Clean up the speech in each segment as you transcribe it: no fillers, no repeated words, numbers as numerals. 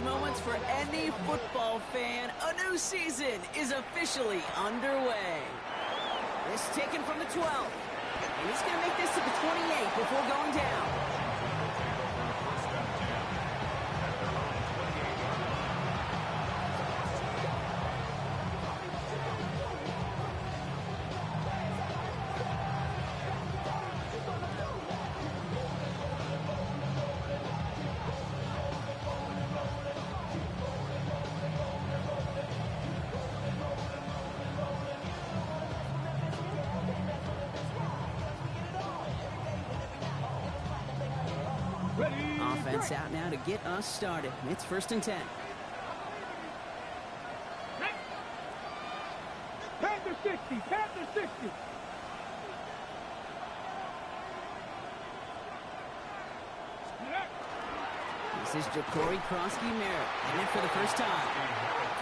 moments for any football fan. A new season is officially underway. This taken from the 12. And he's going to make this to the 28 before going down. Offense out now to get us started. It's 1st and 10. Panther 60, Panther 60. This is Ja'Cory Krosky-Merritt, in it for the first time.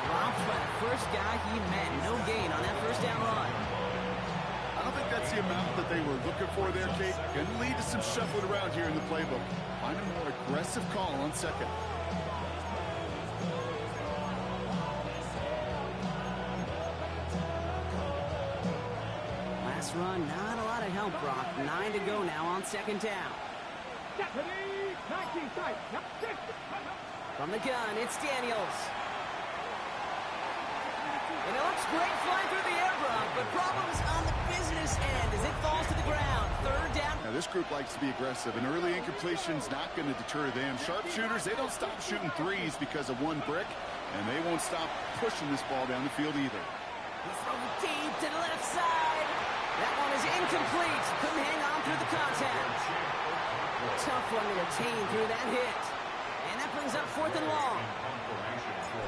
Dropped by the first guy he met. No gain on that first down run. I don't think that's the amount that they were looking for there, Kate. Going to lead to some shuffling around here in the playbook. Find a more aggressive call on second. Last run, not a lot of help, Brock. 9 to go now on 2nd down. From the gun, it's Daniels. And it looks great flying through the air, Brock, but problems on the business end as it falls to the ground. 3rd down. Now, this group likes to be aggressive, and early incompletion's not going to deter them. Sharpshooters, they don't stop shooting threes because of one brick, and they won't stop pushing this ball down the field either. He throws deep to the left side. That one is incomplete. Couldn't hang on through the contact. A tough one to retain through that hit. And that brings up 4th and long.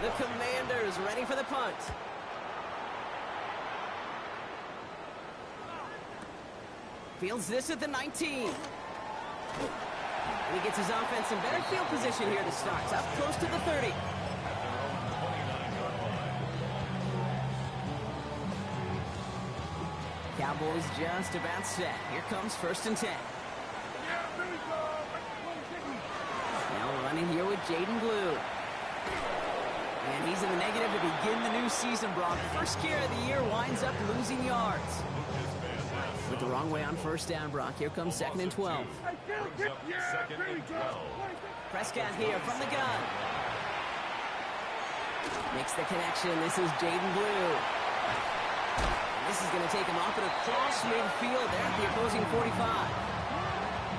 The Commanders ready for the punt. Fields this at the 19. And he gets his offense in better field position here to start. Up close to the 30. Cowboys just about set. Here comes 1st and 10. Now running here with Jaden Blue. And he's in the negative to begin the new season, Brock. First carry of the year winds up losing yards. With the wrong way on 1st down, Brock. Here comes 2nd and 12. Prescott here from the gun. Makes the connection. This is Jaden Blue. And this is going to take him off at across midfield there at the opposing 45.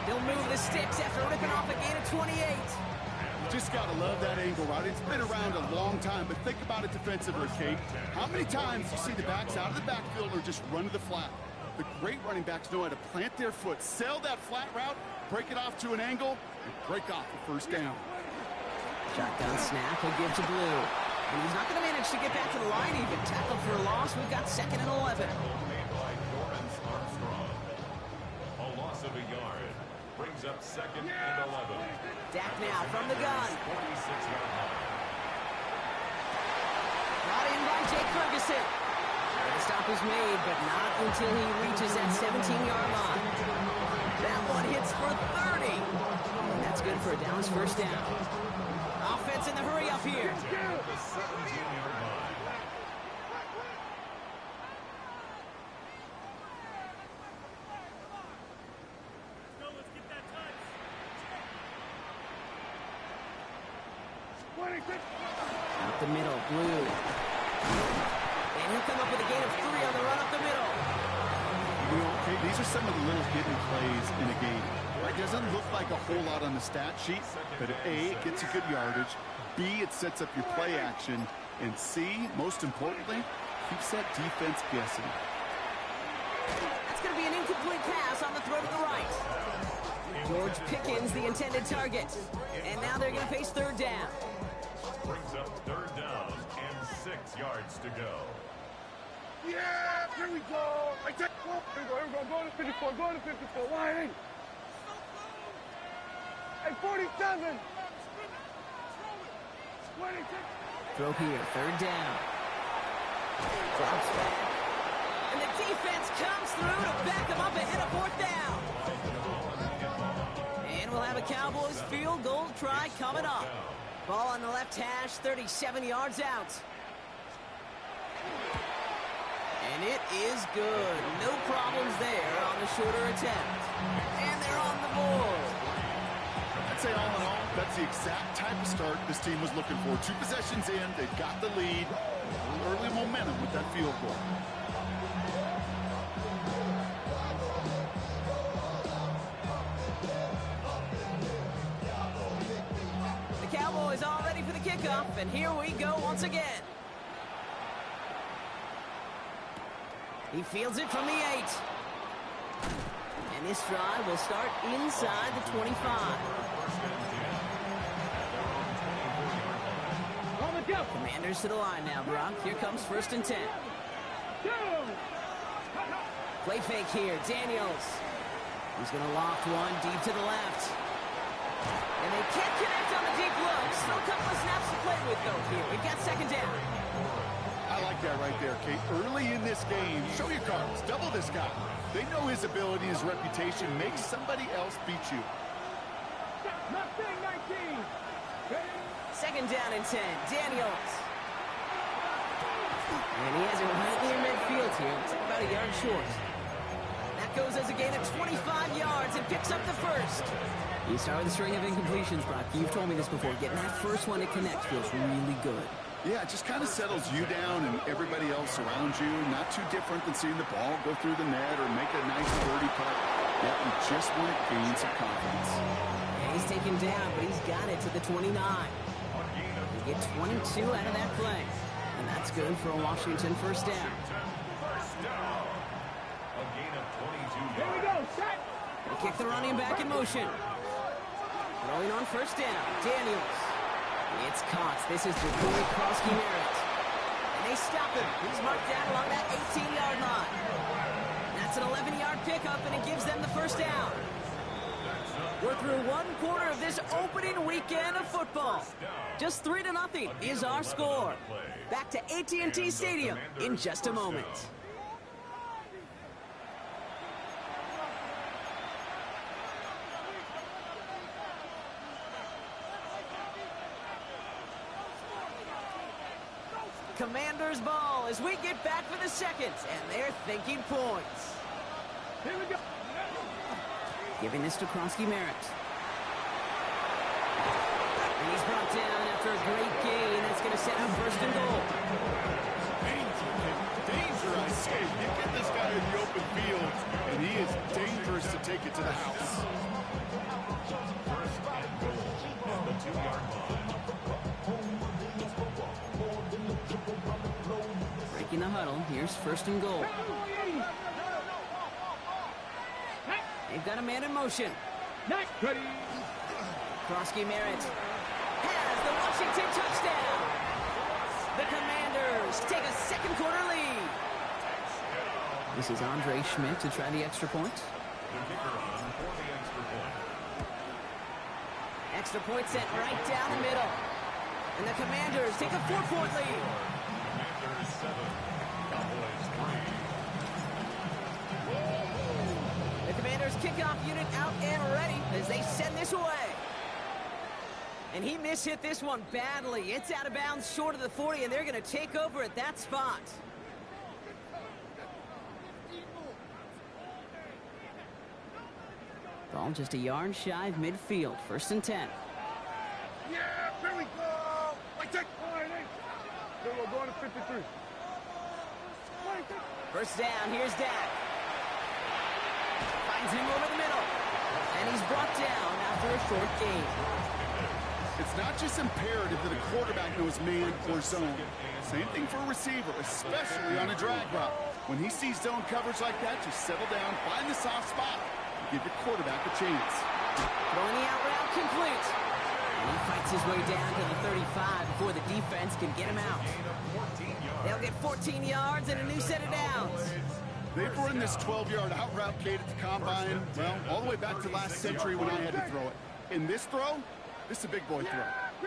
He'll move the sticks after ripping off a gain of 28. You just got to love that angle, right? It's been around a long time, but think about it defensively, Kate. How many times you see the backs out of the backfield or just run to the flat? The great running backs know how to plant their foot, sail that flat route, break it off to an angle, and break off the 1st down. Shotgun snap, he'll give to Blue. And he's not going to manage to get back to the line even. Tackled for a loss. We've got 2nd and 11. A loss of a yard brings up 2nd and 11. Dak now from the gun. 46-yard line. Brought in by Jake Ferguson. The stop is made, but not until he reaches that 17-yard line. That one hits for 30. And that's good for a Dallas 1st down. Offense in the hurry up here. The 17-yard line. Up the middle, Blue. And he'll come up with a gain of 3 on the run up the middle. You know, okay, these are some of the little hidden plays in a game. Right? Doesn't look like a whole lot on the stat sheet, but A, it gets you good yardage. B, it sets up your play action. And C, most importantly, keeps that defense guessing. That's going to be an incomplete pass on the throw to the right. George Pickens, the intended target. And now they're going to face 3rd down. Brings up 3rd down and 6 yards to go. Yeah, here we go. I take here we go. Go to 54. Go to 54. Why? Hey, 47. 26. Throw here, 3rd down. Drops back. And the defense comes through to back him up ahead of 4th down. And we'll have a Cowboys field goal try coming up. Ball on the left hash, 37 yards out. And it is good. No problems there on the shorter attempt. And they're on the board. I'd say all in all, that's the exact type of start this team was looking for. 2 possessions in, they've got the lead. Early momentum with that field goal. The Cowboys all ready for the kickoff, and here we go once again. He fields it from the 8. And this drive will start inside the 25. Commanders to the line now, Brock. Here comes 1st and 10. Play fake here, Daniels. He's going to loft one deep to the left. And they can't connect on the deep look. Still a couple of snaps to play with, though, here. We've got 2nd down. I like that right there, Kate. Early in this game, show your cards. Double this guy. They know his ability, his reputation. Make somebody else beat you. 2nd down and 10. Daniels. And he has it right near midfield here. Looks like about a yard short. That goes as a gain of 25 yards and picks up the 1st. You start with a string of incompletions, Brock. You've told me this before. Getting that first one to connect feels really good. Yeah, it just kind of settles you down and everybody else around you. Not too different than seeing the ball go through the net or make a nice birdie putt. Yeah, you just want to gain some confidence. Yeah, he's taken down, but he's got it to the 29. They get 22 out of that play. And that's good for a Washington 1st down. A gain of 22 Here we go, set. They kick the running back in motion. Throwing on 1st down, Daniels. It's caught. This is Jacoby Krosky-Merritt. And they stop him. He's marked down along that 18-yard line. That's an 11-yard pickup, and it gives them the 1st down. We're through 1 quarter of this opening weekend of football. Just 3-0 is our score. Back to AT&T Stadium in just a moment. Commanders ball as we get back for the 2nd, and they're thinking points. Here we go. Giving this to Krosky-Merritt. And he's brought down after a great gain. That's going to set up 1st and goal. Danger, I say. You get this guy in the open field, and he is dangerous to take it to the house. 1st and goal at the 2-yard line. Breaking the huddle. Here's 1st and goal. They've got a man in motion. Ready. Krosky-Merritt has the Washington touchdown. The Commanders take a 2nd quarter lead. This is Andre Schmidt to try the extra point. The kicker on for the extra point. Extra point set right down the middle. And the Commanders take a 4-point lead. Commanders 7, Cowboys 3. The Commanders kickoff unit out and ready as they send this away. And he mishit this one badly. It's out of bounds short of the 40, and they're going to take over at that spot. Ball just a yard shy of midfield. 1st and 10. Yeah, here we go. Like that. Here we're going to 53. 1st down, here's Dak. Finds him over the middle. And he's brought down after a short gain. It's not just imperative that a quarterback knows man or zone. Same thing for a receiver, especially on a drag route. When he sees zone coverage like that, just settle down, find the soft spot, and give your quarterback a chance. Throwing the out route complete. And he fights his way down to the 35 before the defense can get him out. They'll get 14 yards and a new set of downs. They've run this 12-yard out route, Kate, at the combine, well, all the way back to last century when I had to throw it. In this throw, this is a big boy throw.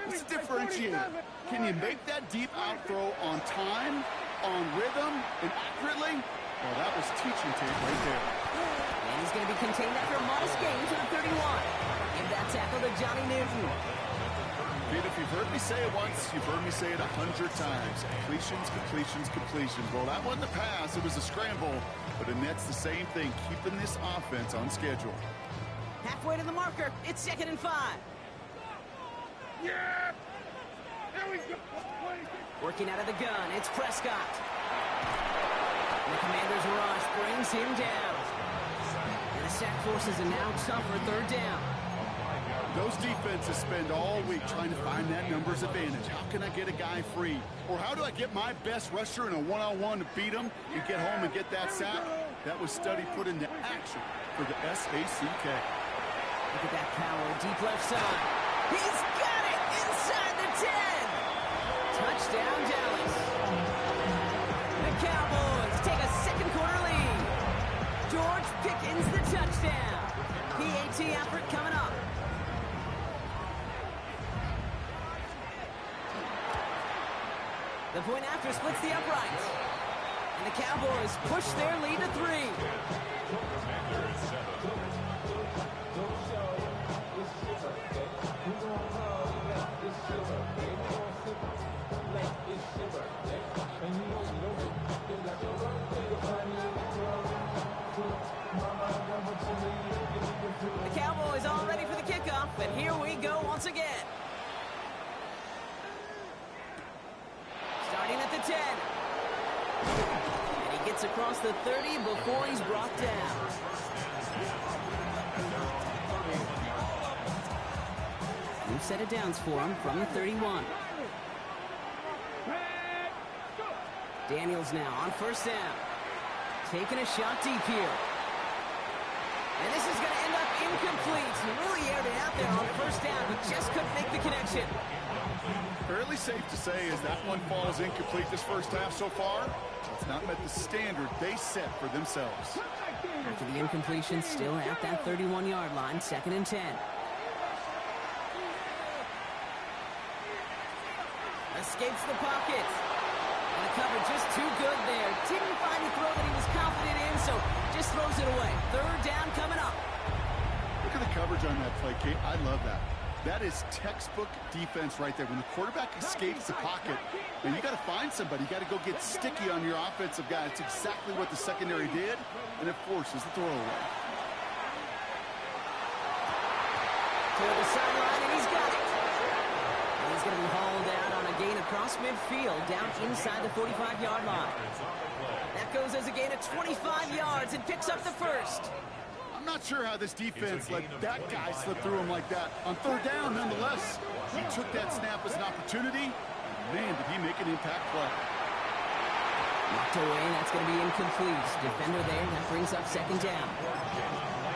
This is a differentiator. Can you make that deep out throw on time, on rhythm, and accurately? Well, that was teaching tape right there. And he's going to be contained after a modest gain to the 31. Give that tackle to Johnny Newton. Pete, if you've heard me say it once, you've heard me say it 100 times. Completions, completions, completions. Well, that wasn't a pass. It was a scramble. But that's the same thing, keeping this offense on schedule. Halfway to the marker. It's 2nd and 5. Yeah! There we go! Working out of the gun, it's Prescott. The Commanders' rush brings him down. And the sack forces a now tougher 3rd down. Those defenses spend all week trying to find that numbers advantage. How can I get a guy free? Or how do I get my best rusher in a one-on-one to beat him and get home and get that sack? That was study put into action for the SACK. Look at that power, deep left side. He's got it inside the 10. Touchdown, Dallas. The Cowboys take a 2nd quarter lead. George Pickens the touchdown. PAT effort coming up. The point after splits the uprights. And the Cowboys push their lead to 3. The Cowboys all ready for the kickoff, and here we go once again. Starting at the 10. And he gets across the 30 before he's brought down. New set of downs for him from the 31. Daniels now on 1st down. Taking a shot deep here. And this is going to end up incomplete. He really aired it out there on 1st down, but just couldn't make the connection. Fairly safe to say as that one falls incomplete this first half so far, it's not met the standard they set for themselves. After the incompletion, still at that 31-yard line, 2nd and 10. Escapes the pocket. And the cover just too good there. Didn't find the throw that he was confident in, so just throws it away. 3rd down coming up. Look at the coverage on that play, Kate. I love that. That is textbook defense right there. When the quarterback escapes the pocket, and you got to find somebody. You got to go get sticky on your offensive guy. It's exactly what the secondary did, and it forces the throw away. Toward the sideline, and he's got it. And he's going to be hauled out on a gain across midfield, down inside the 45-yard line. That goes as a gain of 25 yards and picks up the 1st. I'm not sure how this defense let that guy slip through him like that. On 3rd down, nonetheless, he took that snap as an opportunity. Man, did he make an impact play. Knocked away, and that's going to be incomplete. Defender there, that brings up 2nd down.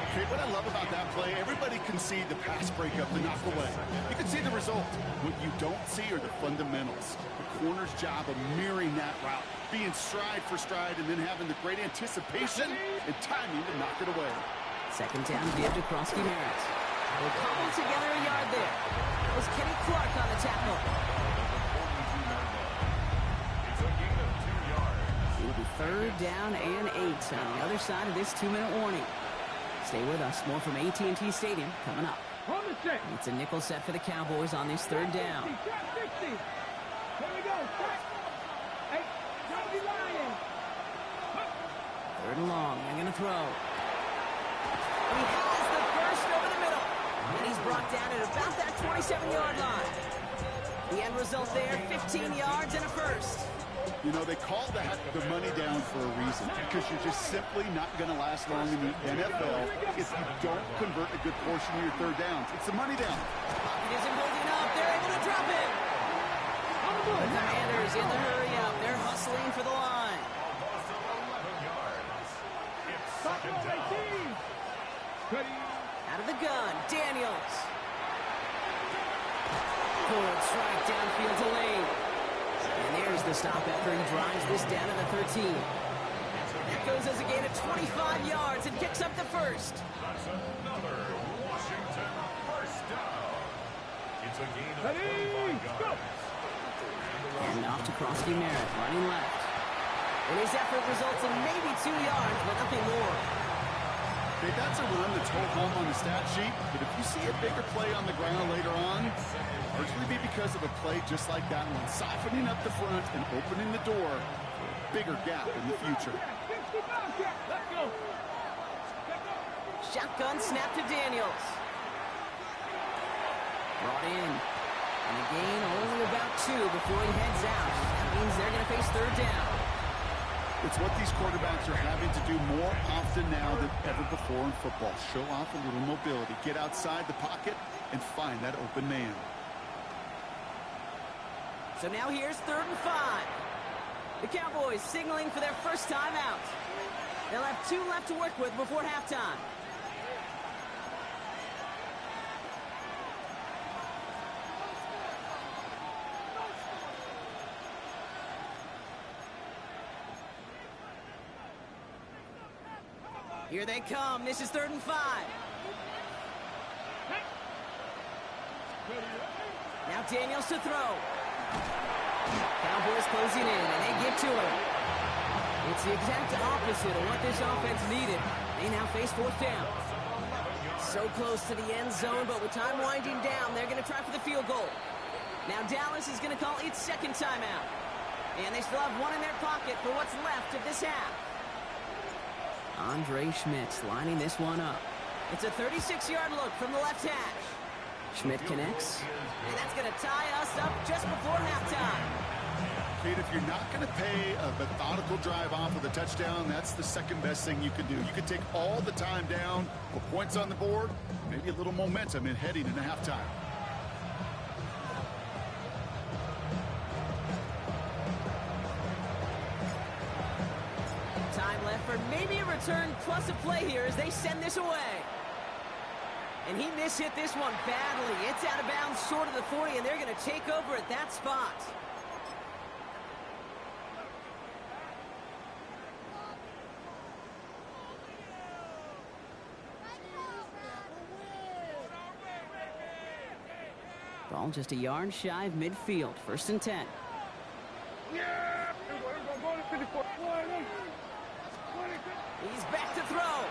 Okay, what I love about that play, everybody can see the pass breakup, the knock away. You can see the result. What you don't see are the fundamentals. The corner's job of mirroring that route, being stride for stride, and then having the great anticipation and timing to knock it away. 2nd down give to Krosky Merritt. They'll cobble together a yard there. That was Kenny Clark on the tackle. It'll be 3rd down and 8 on the other side of this 2-minute warning. Stay with us. More from AT&T Stadium coming up. It's a nickel set for the Cowboys on this 3rd down. 3rd and long. They're going to throw. He has the 1st over the middle. And he's brought down at about that 27-yard line. The end result there, 15 yards and a 1st. You know, they call that the money down for a reason, because you're just simply not going to last long in the NFL if you don't convert a good portion of your 3rd downs. It's the money down. Pocket isn't holding up. They're able to drop it. The Commanders in the hurry up. They're hustling for the line. Out of the gun, Daniels. Forward strike downfield to Lane. And there's the stop after he drives this down to the 13. That goes as a gain of 25 yards and picks up the 1st. That's another Washington 1st down. It's a gain of 25 yards. And off to Krosky Merritt, running left. And his effort results in maybe 2 yards, but nothing more. Okay, that's a run that's hold home on the stat sheet, but if you see a bigger play on the ground later on, largely be because of a play just like that one, softening up the front and opening the door for a bigger gap in the future. Shotgun snap to Daniels. Brought in. And a gain only about 2 before he heads out. That means they're going to face third down. It's what these quarterbacks are having to do more often now than ever before in football. Show off a little mobility. Get outside the pocket and find that open man. So now here's 3rd and 5. The Cowboys signaling for their first time out. They'll have 2 left to work with before halftime. Here they come. This is 3rd and 5. Now Daniels to throw. Cowboys closing in, and they get to him. It's the exact opposite of what this offense needed. They now face 4th down. So close to the end zone, but with time winding down, they're going to try for the field goal. Now Dallas is going to call its 2nd timeout. And they still have 1 in their pocket for what's left of this half. Andre Schmitz lining this one up. It's a 36-yard look from the left hash. Schmidt connects, and that's going to tie us up just before halftime. Kate, if you're not going to pay a methodical drive off with a touchdown, that's the second best thing you can do. You can take all the time down, put points on the board, maybe a little momentum in heading into halftime. Time left for maybe a return plus a play here as they send this away. And he mishit this one badly. It's out of bounds short of the 40, and they're going to take over at that spot. Ball just a yard shy of midfield. 1st and 10. Yeah! Go to 54. He's back to throw.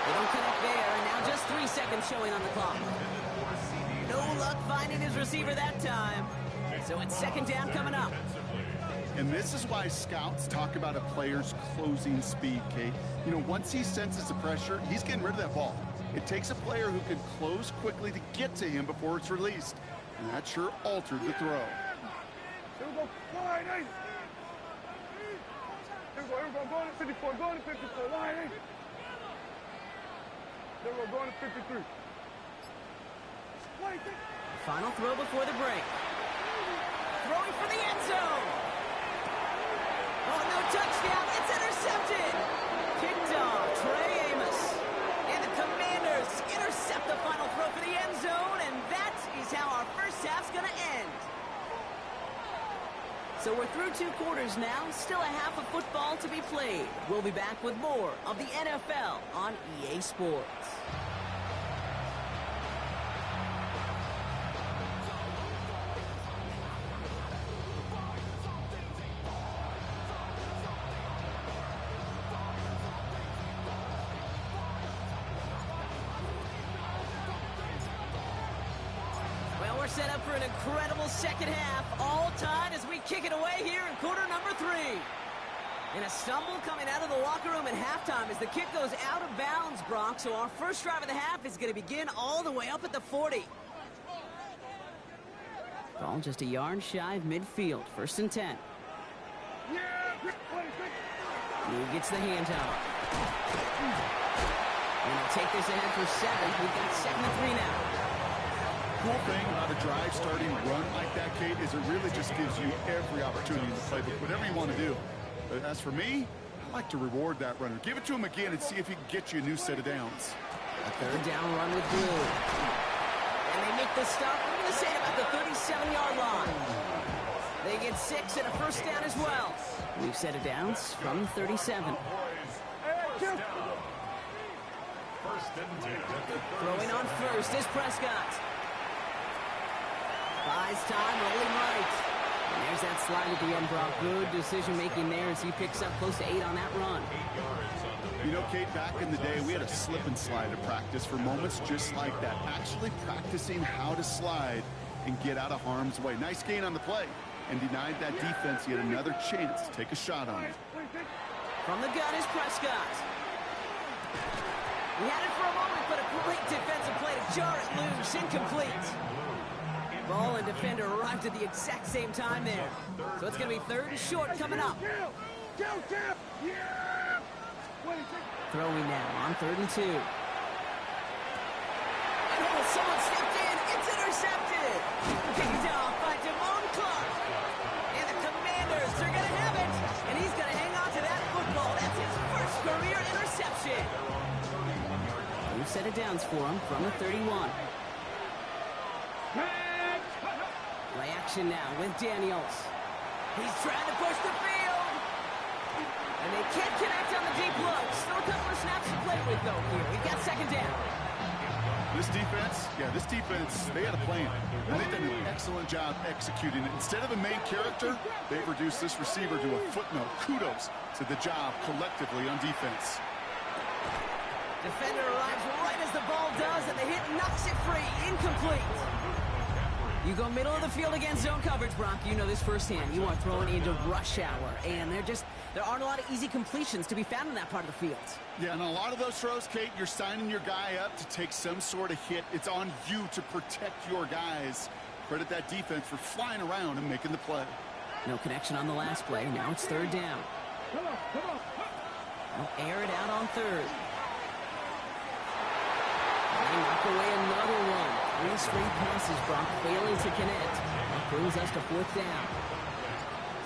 They don't connect there, and now just 3 seconds showing on the clock. No luck finding his receiver that time. So it's 2nd down coming up. And this is why scouts talk about a player's closing speed, Kate. You know, once he senses the pressure, he's getting rid of that ball. It takes a player who can close quickly to get to him before it's released. And that sure altered the throw. Here we go. Line, hey. Here we go. Go to 54. Go to 54. Line, hey. There we go. Going to 53. Final throw before the break. Throwing for the end zone. Oh, no touchdown. It's intercepted. Picked off Trey Amos. And the Commanders intercept the final throw for the end zone, and that is how our first half's going to end. So we're through 2 quarters now, still a half of football to be played. We'll be back with more of the NFL on EA Sports. Set up for an incredible 2nd half, all tied as we kick it away here in quarter number 3. And a stumble coming out of the locker room at halftime as the kick goes out of bounds, Brock. So our first drive of the half is going to begin all the way up at the 40. Ball just a yard shy of midfield. 1st and 10. He gets the hands out. And they'll take this ahead for 7. We've got 2nd and 3 now. Cool thing about a drive starting run like that, Kate, is it really just gives you every opportunity in the playbook, whatever you want to do. But as for me, I like to reward that runner. Give it to him again and see if he can get you a new set of downs. A 3rd down run with Blue. And they make the stop, I'm going to say about the 37-yard line. They get 6 and a 1st down as well. We've set of downs from 37. Throwing on first is Prescott. Buys time, rolling right. And there's that slide at the end, Brock. Good decision-making there as he picks up close to 8 on that run. You know, Kate, back in the day, we had a slip and slide to practice for moments just like that. Actually practicing how to slide and get out of harm's way. Nice gain on the play, and denied that defense yet another chance to take a shot on it. From the gun is Prescott. He had it for a moment, but a great defensive play to jar it loose. Incomplete. Ball and defender arrived at the exact same time there. So it's going to be 3rd and short coming up. Throwing now on 3rd and 2. Oh, someone stepped in. It's intercepted. Picked off by Damone Clark. And the Commanders are going to have it. And he's going to hang on to that football. That's his first career interception. New set of downs for him from the 31. Play action now with Daniels. He's trying to push the field. And they can't connect on the deep look. Still a couple of snaps to play with, though, here. We've got 2nd down. This defense, they had a plan. And they've done an excellent job executing it. Instead of a main character, they've reduced this receiver to a footnote. Kudos to the job collectively on defense. Defender arrives right as the ball does, and the hit knocks it free. Incomplete. You go middle of the field against zone coverage, Brock. You know this firsthand. You are throwing into rush hour, and there aren't a lot of easy completions to be found in that part of the field. Yeah, and a lot of those throws, Kate, you're signing your guy up to take some sort of hit. It's on you to protect your guys. Credit that defense for flying around and making the play. No connection on the last play. Now it's 3rd down. They'll air it out on 3rd. They knock away another one. 3 straight passes, Brock, failing to connect. That brings us to 4th down.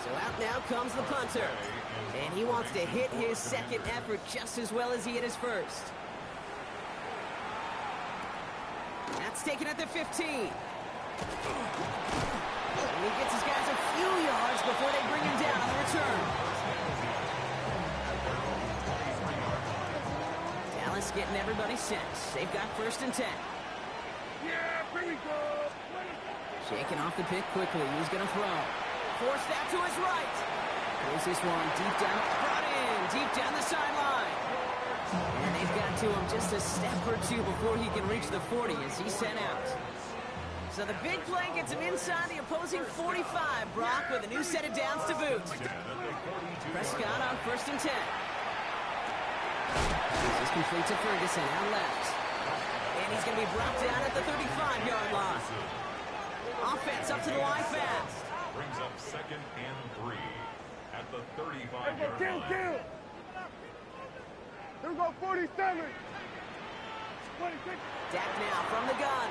So out now comes the punter. And he wants to hit his 2nd effort just as well as he hit his 1st. That's taken at the 15. And he gets his guys a few yards before they bring him down on the return. Dallas getting everybody set. They've got 1st and 10. Yeah, here we go. Shaking off the pick quickly. He's going to throw. Forced out to his right. Throws this one deep down. Brought in. Deep down the sideline. And they've got to him just a step or 2 before he can reach the 40 as he's sent out. So the big play gets him inside the opposing 45, Brock, with a new set of downs to boot. Prescott on 1st and 10. This is complete to Ferguson out left. And he's going to be brought down at the 35-yard line. Offense up to the line fast. Brings up 2nd and 3 at the 35-yard line. Kill. Here we go, 47. 26. Dak now from the gun.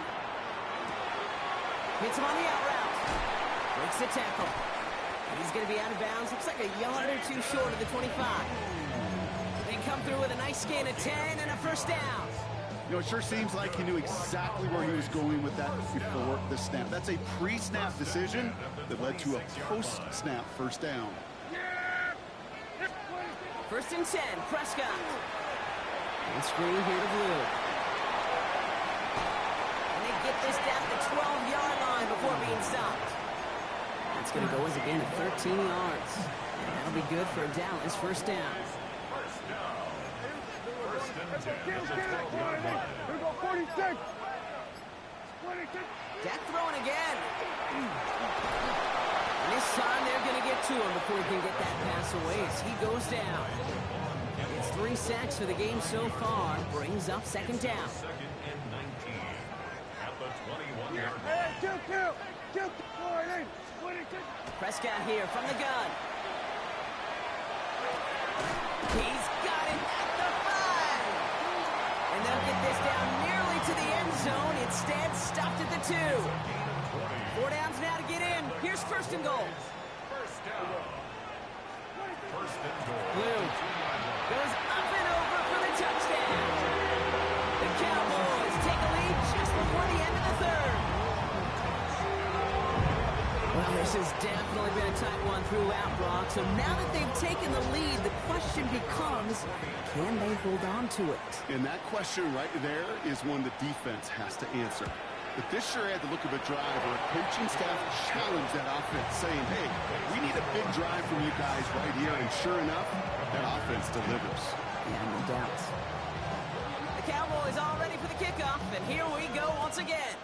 Hits him on the out route. Breaks the tackle. And he's going to be out of bounds. Looks like a yard or 2 short of the 25. They come through with a nice gain of 10 and a 1st down. You know, it sure seems like he knew exactly where he was going with that before the snap. That's a pre-snap decision that led to a post-snap 1st down. 1st and 10, Prescott. And screen here to Blue. And they get this down to the 12-yard line before being stopped. That's going to go as a gain of 13 yards. And that'll be good for Dallas 1st down. Here we go, 46. 26. Dak throwing again. And this time they're going to get to him before he can get that pass away as he goes down. It's 3 sacks for the game so far. Brings up 2nd down. 2nd and 19 at the 21-yard line. Hey, kill. 26. Prescott here from the gun. He's got it at the 5. And they'll get this down nearly to the end zone. Instead, stopped at the 2. 4 downs now to get in. Here's 1st and goal. First down. 1st and goal. Blue goes up and over for the touchdown. The Cowboys take a lead just before the end of the 3rd. Well, this has definitely been a tight one throughout, Brock. So now that they've taken the lead, the question becomes, can they hold on to it? And that question right there is one the defense has to answer. But this sure had the look of a drive where a coaching staff challenged that offense, saying, hey, we need a big drive from you guys right here. And sure enough, that offense delivers. Yeah, no doubt. The Cowboys all ready for the kickoff, and here we go once again.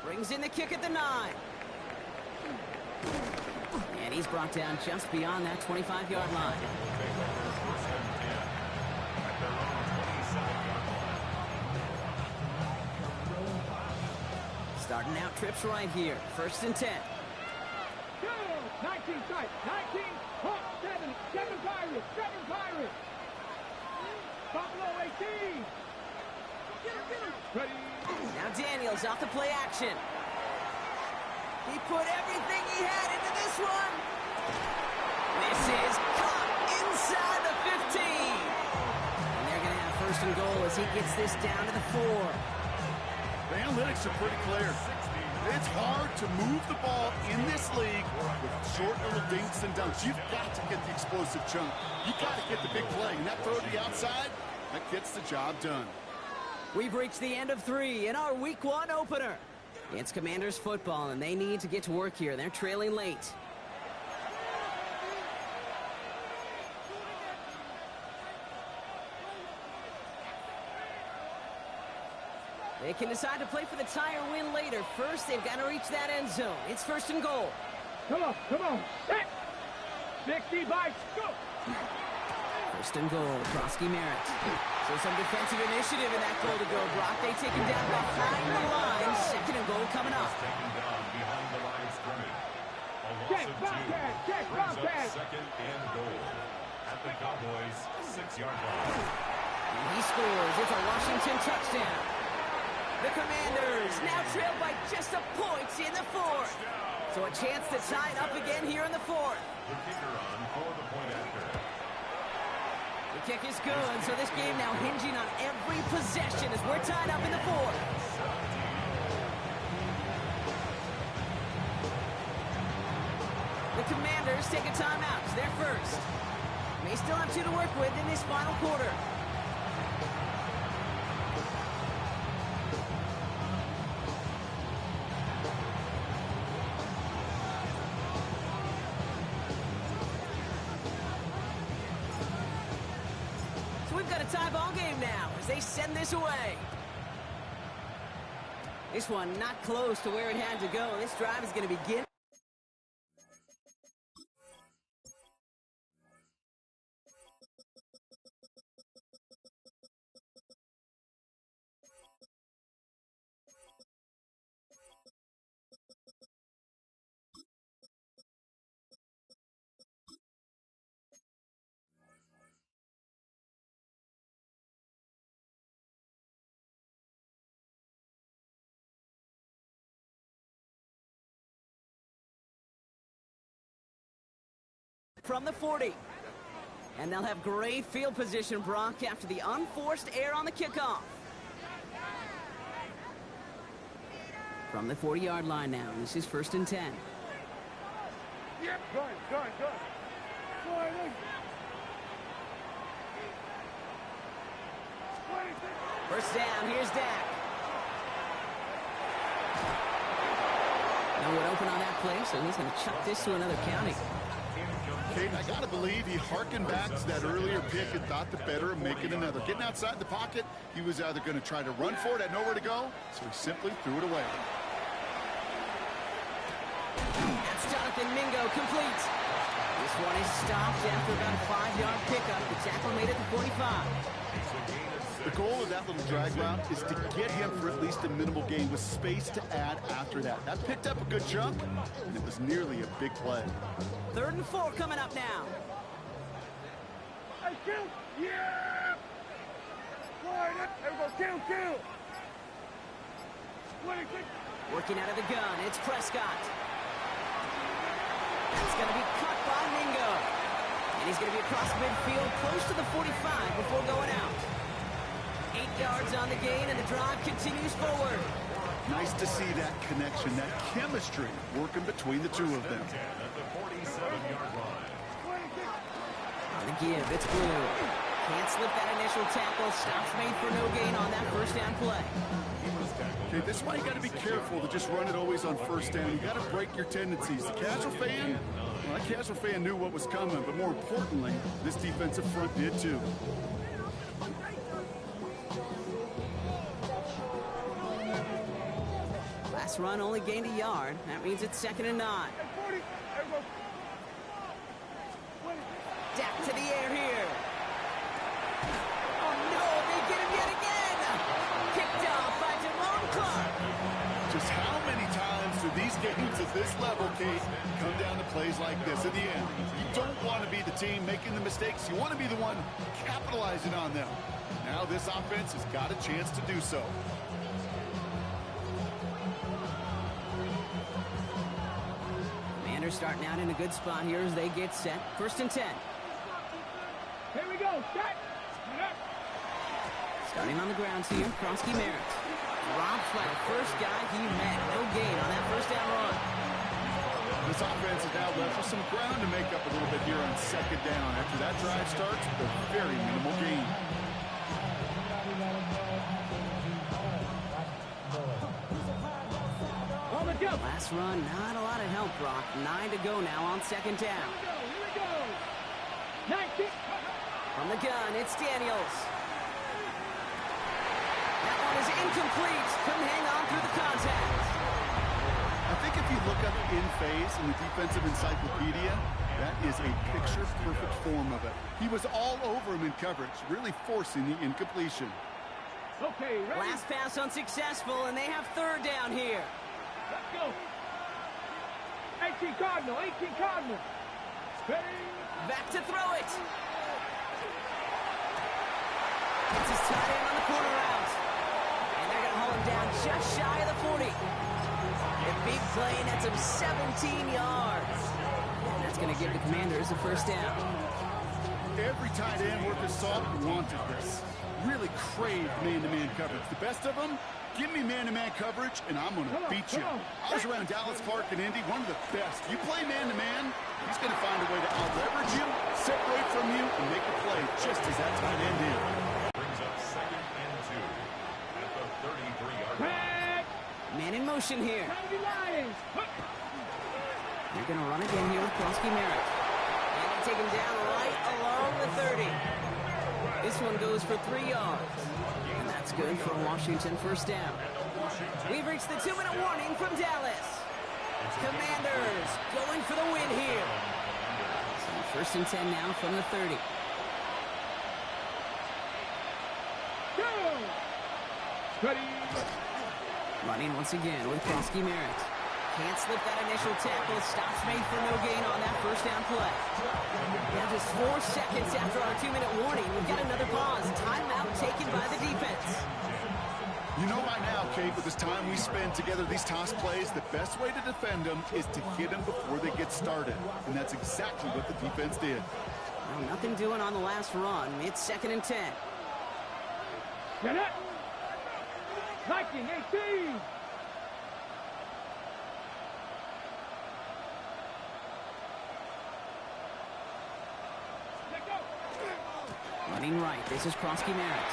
Brings in the kick at the 9. And he's brought down just beyond that 25-yard line. Starting out trips right here. 1st and 10. 19 tight, 19, hot, 7 Pirates, 7 Pirates. Buffalo 18. Ready. Now Daniels off the play action. He put everything he had into this one. This is caught inside the 15. And they're going to have 1st and goal as he gets this down to the 4. The analytics are pretty clear. It's hard to move the ball in this league with short little dinks and dunks. You've got to get the explosive chunk. You've got to get the big play. And that throw to the outside, that gets the job done. We've reached the end of 3 in our Week 1 opener. It's Commanders football, and they need to get to work here. They're trailing late. They can decide to play for the tie or win later. First, they've got to reach that end zone. It's 1st and goal. Come on. Set. 60 bites, go. 1st and goal, Broski Merritt. So some defensive initiative in that goal to go. Brock, they take him down behind the line. 2nd and goal coming up. Taken down behind the line of scrimmage. A loss Check, of 2 Bobcat, check, brings up Bobcat. 2nd and goal at the Cowboys' 6-yard line. And he scores. It's a Washington touchdown. The Commanders now trail by just a point in the 4th. So a chance to tie it up again here in the 4th. The kicker on for the point after. The kick is good, so this game now hinging on every possession as we're tied up in the 4th. The Commanders take a timeout. They're first. May still have 2 to work with in this final quarter. So we've got a tie ball game now as they send this away. This one not close to where it had to go. This drive is going to begin. From the 40. And they'll have great field position, Brock, after the unforced error on the kickoff. From the 40-yard line now, this is 1st and 10. Yep. Good. First down, here's Dak. No one open on that play, so he's going to chuck this to another county. Kate, I got to believe he harkened back to that earlier pick and thought the better of making another. Getting outside the pocket, he was either going to try to run for it, had nowhere to go, so he simply threw it away. That's Jonathan Mingo, complete. This one is stopped after about a 5-yard pickup. The tackle made it to 45. The goal of that little drag route is to get him for at least a minimal gain with space to add after that. That picked up a good chunk, and it was nearly a big play. 3rd and 4 coming up now. Hey, kill! Yeah! Slide it! Everybody, kill! 26! Working out of the gun, it's Prescott. That's going to be cut by Mingo. And he's going to be across midfield, close to the 45 before going out. 8 yards on the gain, and the drive continues forward. Nice to see that connection, that chemistry working between the two of them. At the 47-yard line. On the give, it's Blue. Can't slip that initial tackle. Stops made for no gain on that first down play. Okay, this is why you got to be careful to just run it always on first down. You got to break your tendencies. The casual fan, well, that casual fan knew what was coming, but more importantly, this defensive front did too. Last run only gained a yard. That means it's 2nd and 9. Dak to the air here. Oh no, they get him yet again. Picked off by Jerome Clark. Just how many times do these games at this level, Kate, come down to plays like this at the end? You don't want to be the team making the mistakes. You want to be the one capitalizing on them. Now this offense has got a chance to do so. Commanders starting out in a good spot here as they get set. 1st and 10. Here we go. Set. Starting on the ground here, Kronsky Merritt. Drops by the first guy he met. No gain on that first down run. This offense is now left with some ground to make up a little bit here on 2nd down. After that drive starts with a very minimal gain. Last run, not a lot of help, Brock. 9 to go now on 2nd down. Here we go. 19. From the gun, it's Daniels. That one is incomplete. Couldn't hang on through the contact. I think if you look up in phase in the defensive encyclopedia, that is a picture-perfect form of it. He was all over him in coverage, really forcing the incompletion. Okay, ready? Last pass unsuccessful, and they have 3rd down here. Let's go. 18 Cardinal, 18 Cardinal. Ready? Back to throw it. It's his tight end on the corner route. And they're going to hold him down just shy of the 40. A big play, and that's him 17 yards. And that's going to give the Commanders a 1st down. Every tight end worth his salt wanted this. Really craved man-to-man coverage. The best of them, give me man-to-man coverage, and I'm going to beat you. I was around Dallas Clark and Indy, one of the best. You play man-to-man, he's going to find a way to out-leverage you, separate from you, and make a play just as that tight end did. Brings up 2nd and 2 at the 33-yard line. Man in motion here. They're going to run again here with Kronsky Merritt. And they take him down right along the 30. This one goes for 3 yards. And that's good for Washington 1st down. We've reached the 2-minute warning from Dallas. Commanders going for the win here. So 1st and 10 now from the 30. Ready? Running once again with Kronsky Merritt. Can't slip that initial tackle. Stops made for no gain on that 1st down play. Now just 4 seconds after our 2-minute warning, we've got another pause. Timeout taken by the defense. You know by now, Kate, with this time we spend together, these toss plays, the best way to defend them is to hit them before they get started. And that's exactly what the defense did. Well, nothing doing on the last run. It's 2nd and 10. Get it! 19, 18! Running right, this is Kronsky Merritt.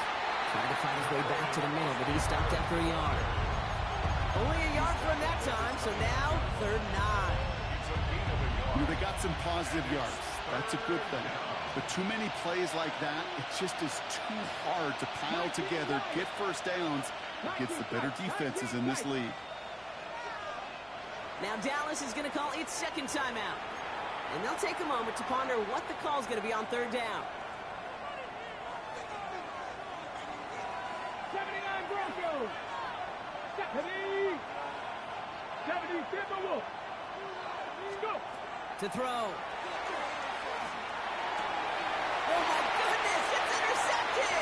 Trying to find his way back to the middle, but he stopped after a yard. Only a yard from that time, so now 3rd and 9. You know, they got some positive yards. That's a good thing. But too many plays like that, it just is too hard to pile together, get 1st downs against the better defenses in this league. Now Dallas is going to call its 2nd timeout. And they'll take a moment to ponder what the call is going to be on 3rd down. 79 Broncos! 70! 70 Timberwolves! Go! To throw. Oh my goodness, it's intercepted!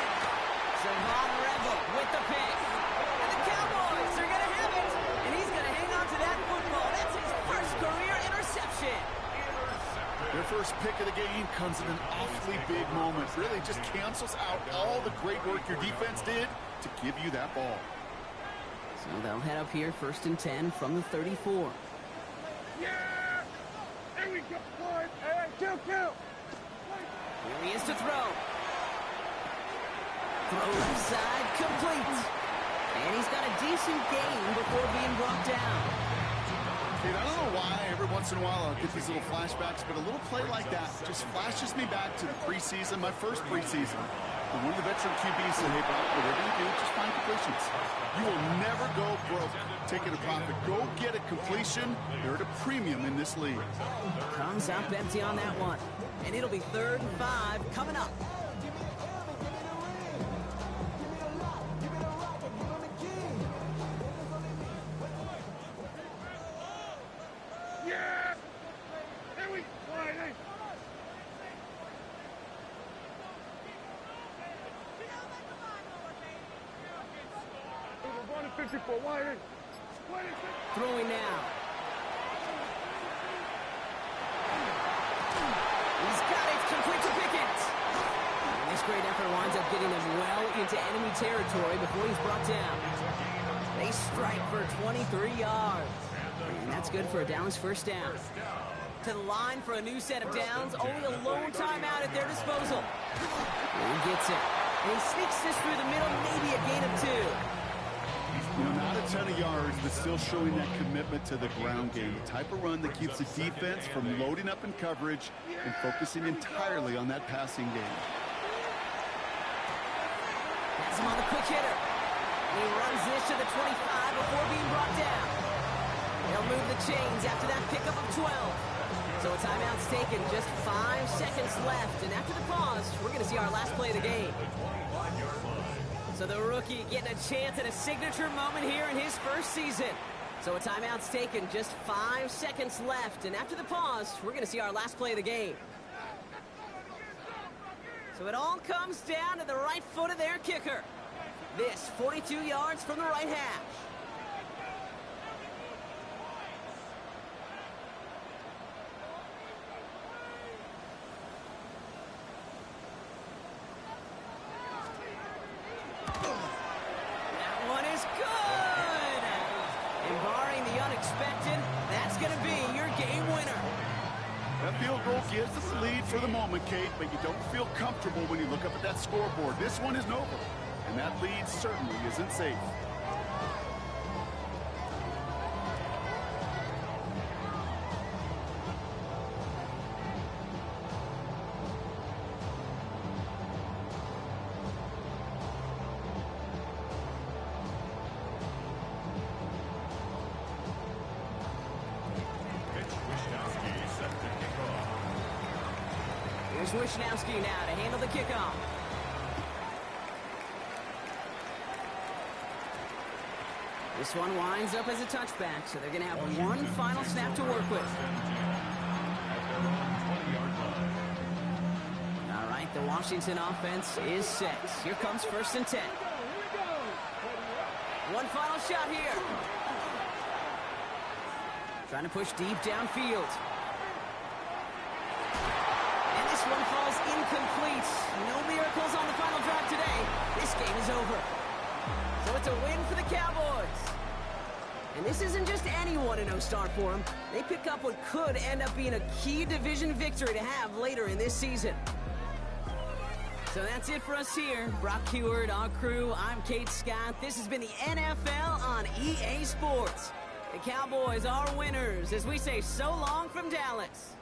Savon Rebel with the pick. And the Cowboys are going to have it. And he's going to hang on to that football. That's his 1st career interception. Their first pick of the game comes in an awfully big moment. Really just cancels out all the great work your defense did to give you that ball. So they'll head up here 1st and 10 from the 34. Yeah! There we go! Hey, kill! Here he is to throw. Throw left side, complete. And he's got a decent gain before being brought down. Dude, I don't know why every once in a while I'll get these little flashbacks, but a little play like that just flashes me back to the preseason, my first preseason. And one of the veteran QBs said, hey, Brock, whatever you do, just find completions. You will never go broke taking a profit. Go get a completion. They're at a premium in this league. Comes up empty on that one. And it'll be 3rd and 5 coming up. Yeah! There we go! We're going to 54. Why? Throwing now. He's got it, complete to Pickett. And this great effort winds up getting them well into enemy territory before he's brought down. They strike for 23 yards. And that's good for a Dallas first down. To the line for a new set of downs. Only a lone timeout at their disposal. And he gets it. And he sneaks this through the middle, maybe a gain of 2. You know, not a ton of yards, but still showing that commitment to the ground game. The type of run that keeps the defense from loading up in coverage and focusing entirely on that passing game. Has him on the quick hitter. He runs this to the 25 before being brought down. He'll move the chains after that pickup of 12. So a timeout's taken, just 5 seconds left. And after the pause, we're going to see our last play of the game. So the rookie getting a chance at a signature moment here in his first season. So a timeout's taken, just 5 seconds left. And after the pause, we're going to see our last play of the game. So it all comes down to the right foot of their kicker. This, 42 yards from the right hash. That one is good! And barring the unexpected, that's going to be your game winner. That field goal gives us the lead for the moment, Kate, but you don't feel comfortable when you look up at that scoreboard. This one isn't over, and that lead certainly isn't safe. Here's Wishnowski now to handle the kickoff. This one winds up as a touchback, so they're going to have one final snap to work with. All right, the Washington offense is set. Here comes 1st and 10. One final shot here. Trying to push deep downfield. This one falls incomplete. No miracles on the final drive today. This game is over. So it's a win for the Cowboys. And this isn't just anyone in O-Star for them. They pick up what could end up being a key division victory to have later in this season. So that's it for us here. Brock Huard, our crew, I'm Kate Scott. This has been the NFL on EA Sports. The Cowboys are winners as we say so long from Dallas.